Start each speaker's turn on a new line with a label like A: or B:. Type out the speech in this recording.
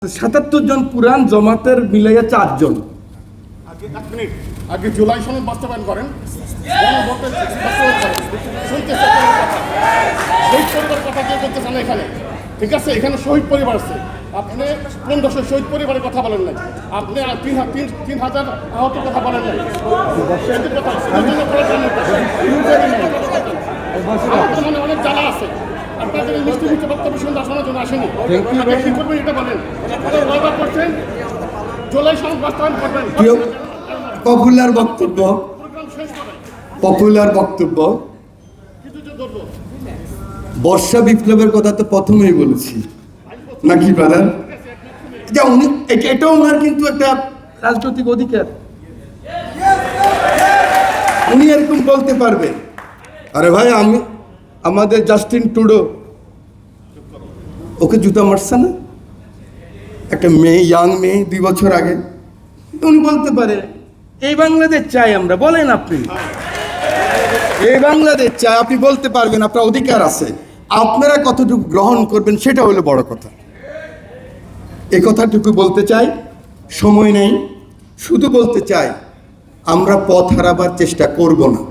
A: ৭৭ জন পুরান জমাতের মিলাইয়া 4 জন।
B: আগে জুলাই সনদ বাস্তবায়ন করেন, শহীদ পরিবার কথা কেউ বলতে চান এখানে, ঠিক আছে? এখানে শহীদ পরিবার আছে, আপনি 1500 শহীদ পরিবারের কথা বলেন নাই, আপনি 3000 আহতের কথা বলেন নাই। অনেক জ্বালা আছে, আপনাদের মিষ্টি মিষ্টি বক্তব্য শুনতে শোনার জন্য আসেনি। কি করবেন এটা বলেন, ওয়াদা করছেন জুলাই সনদ বাস্তবায়ন করবেন।
A: পপুলার বক্তব্য, পপুলার বক্তব্য। বর্ষা বিপ্লবের কথা তো প্রথমেই বলেছি নাকি ব্রাদার? এটাও ওনার কিন্তু একটা রাজনৈতিক অধিকার, উনি এরকম বলতে পারবে। আরে ভাই, আমাদের জাস্টিন ট্রুডো ওকে জুতা মারছে না একটা মেয়ে, ইয়াং মেয়ে, 2 বছর আগে। উনি বলতে পারে এই বাংলাদেশ চাই আমরা। বলেন আপনি এই বাংলাদেশ চাই, আপনি বলতে পারবেন, আপনার অধিকার আছে। আপনারা কতটুকু গ্রহণ করবেন সেটা হলো বড় কথা। এই কথাটুকু বলতে চাই, সময় নেই, শুধু বলতে চাই আমরা পথ হারাবার চেষ্টা করব না।